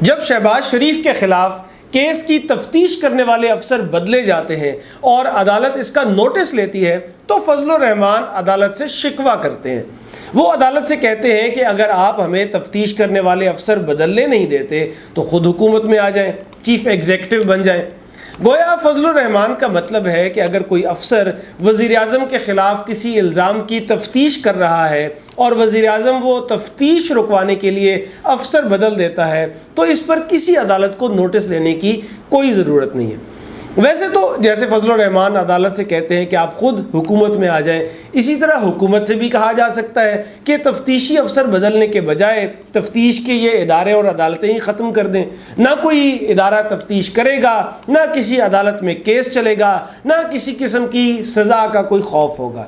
جب شہباز شریف کے خلاف کیس کی تفتیش کرنے والے افسر بدلے جاتے ہیں اور عدالت اس کا نوٹس لیتی ہے تو فضل الرحمان عدالت سے شکوہ کرتے ہیں۔ وہ عدالت سے کہتے ہیں کہ اگر آپ ہمیں تفتیش کرنے والے افسر بدلنے نہیں دیتے تو خود حکومت میں آ جائیں، چیف ایگزیکٹو بن جائیں۔ گویا فضل الرحمان کا مطلب ہے کہ اگر کوئی افسر وزیر اعظم کے خلاف کسی الزام کی تفتیش کر رہا ہے اور وزیر اعظم وہ تفتیش رکوانے کے لیے افسر بدل دیتا ہے تو اس پر کسی عدالت کو نوٹس لینے کی کوئی ضرورت نہیں ہے۔ ویسے تو جیسے فضل الرحمان عدالت سے کہتے ہیں کہ آپ خود حکومت میں آ جائیں، اسی طرح حکومت سے بھی کہا جا سکتا ہے کہ تفتیشی افسر بدلنے کے بجائے تفتیش کے یہ ادارے اور عدالتیں ہی ختم کر دیں۔ نہ کوئی ادارہ تفتیش کرے گا، نہ کسی عدالت میں کیس چلے گا، نہ کسی قسم کی سزا کا کوئی خوف ہوگا۔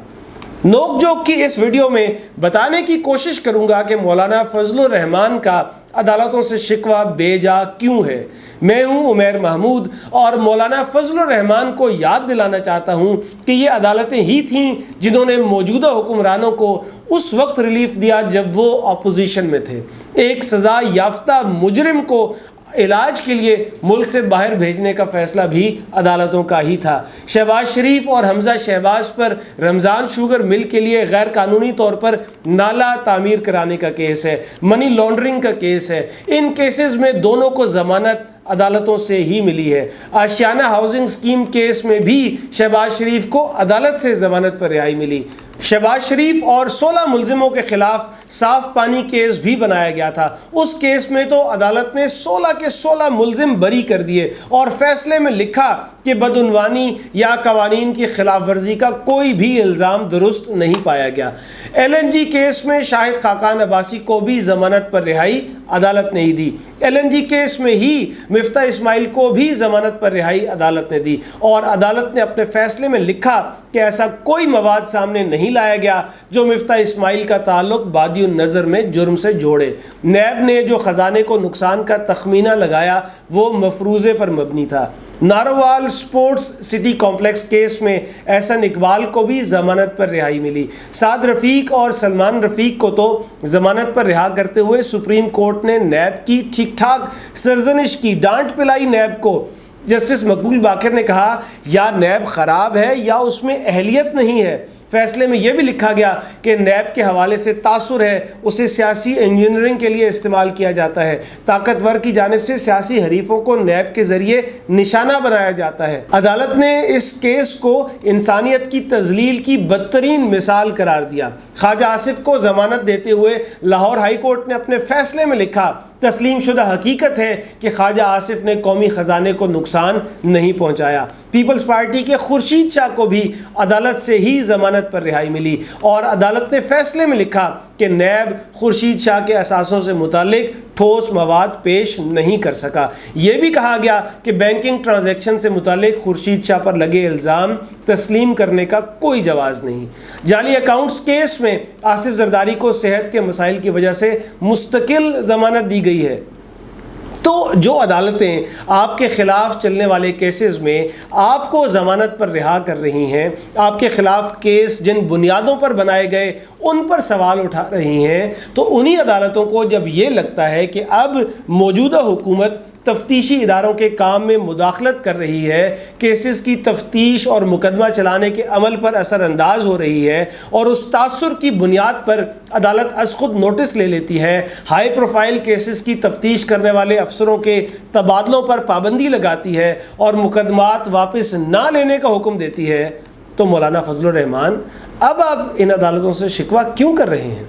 نوک جھوک کی اس ویڈیو میں بتانے کی کوشش کروں گا کہ مولانا فضل الرحمان کا عدالتوں سے شکوہ بے جا کیوں ہے۔ میں ہوں عمیر محمود اور مولانا فضل الرحمان کو یاد دلانا چاہتا ہوں کہ یہ عدالتیں ہی تھیں جنہوں نے موجودہ حکمرانوں کو اس وقت ریلیف دیا جب وہ اپوزیشن میں تھے۔ ایک سزا یافتہ مجرم کو علاج کے لیے ملک سے باہر بھیجنے کا فیصلہ بھی عدالتوں کا ہی تھا۔ شہباز شریف اور حمزہ شہباز پر رمضان شوگر مل کے لیے غیر قانونی طور پر نالہ تعمیر کرانے کا کیس ہے، منی لانڈرنگ کا کیس ہے۔ ان کیسز میں دونوں کو ضمانت عدالتوں سے ہی ملی ہے۔ آشیانہ ہاؤسنگ اسکیم کیس میں بھی شہباز شریف کو عدالت سے ضمانت پر رہائی ملی۔ شہباز شریف اور 16 ملزموں کے خلاف صاف پانی کیس بھی بنایا گیا تھا۔ اس کیس میں تو عدالت نے 16 کے 16 ملزم بری کر دیے اور فیصلے میں لکھا کہ بدعنوانی یا قوانین کی خلاف ورزی کا کوئی بھی الزام درست نہیں پایا گیا۔ LNG کیس میں شاہد خاقان عباسی کو بھی ضمانت پر رہائی عدالت نے ہی دی۔ LNG کیس میں ہی مفتاح اسماعیل کو بھی ضمانت پر رہائی عدالت نے دی اور عدالت نے اپنے فیصلے میں لکھا کہ ایسا کوئی مواد سامنے نہیں لایا گیا جو مفتاح اسماعیل کا تعلق بادی النظر میں جرم سے جوڑے۔ نیب نے جو خزانے کو نقصان کا تخمینہ لگایا وہ مفروضے پر مبنی تھا۔ Narowal sports city complex case میں احسن اقبال کو بھی ضمانت پر رہائی ملی۔ سعد رفیق اور سلمان رفیق کو تو ضمانت پر رہا کرتے ہوئے سپریم کورٹ نے نیب کی ٹھیک ٹھاک سرزنش کی، ڈانٹ پلائی نیب کو۔ جسٹس مقبول باقر نے کہا یا نیب خراب ہے یا اس میں اہلیت نہیں ہے۔ فیصلے میں یہ بھی لکھا گیا کہ نیب کے حوالے سے تاثر ہے، اسے سیاسی انجینئرنگ کے لیے استعمال کیا جاتا ہے۔ طاقتور کی جانب سے سیاسی حریفوں کو نیب کے ذریعے نشانہ بنایا جاتا ہے۔ عدالت نے اس کیس کو انسانیت کی تذلیل کی بدترین مثال قرار دیا۔ خواجہ آصف کو ضمانت دیتے ہوئے لاہور ہائی کورٹ نے اپنے فیصلے میں لکھا تسلیم شدہ حقیقت ہے کہ خواجہ آصف نے قومی خزانے کو نقصان نہیں پہنچایا۔ پیپلز پارٹی کے خورشید شاہ کو بھی عدالت سے ہی ضمانت پر رہائی ملی اور عدالت نے فیصلے میں لکھا کہ نیب خورشید شاہ کے اثاثوں سے متعلق ٹھوس مواد پیش نہیں کر سکا۔ یہ بھی کہا گیا کہ بینکنگ ٹرانزیکشن سے متعلق خورشید شاہ پر لگے الزام تسلیم کرنے کا کوئی جواز نہیں۔ جعلی اکاؤنٹس کیس میں آصف زرداری کو صحت کے مسائل کی وجہ سے مستقل ضمانت دی گئی ہے۔ تو جو عدالتیں آپ کے خلاف چلنے والے کیسز میں آپ کو ضمانت پر رہا کر رہی ہیں، آپ کے خلاف کیس جن بنیادوں پر بنائے گئے ان پر سوال اٹھا رہی ہیں، تو انہی عدالتوں کو جب یہ لگتا ہے کہ اب موجودہ حکومت تفتیشی اداروں کے کام میں مداخلت کر رہی ہے، کیسز کی تفتیش اور مقدمہ چلانے کے عمل پر اثر انداز ہو رہی ہے اور اس تاثر کی بنیاد پر عدالت از خود نوٹس لے لیتی ہے، ہائی پروفائل کیسز کی تفتیش کرنے والے افسروں کے تبادلوں پر پابندی لگاتی ہے اور مقدمات واپس نہ لینے کا حکم دیتی ہے، تو مولانا فضل الرحمان اب آپ ان عدالتوں سے شکوہ کیوں کر رہے ہیں؟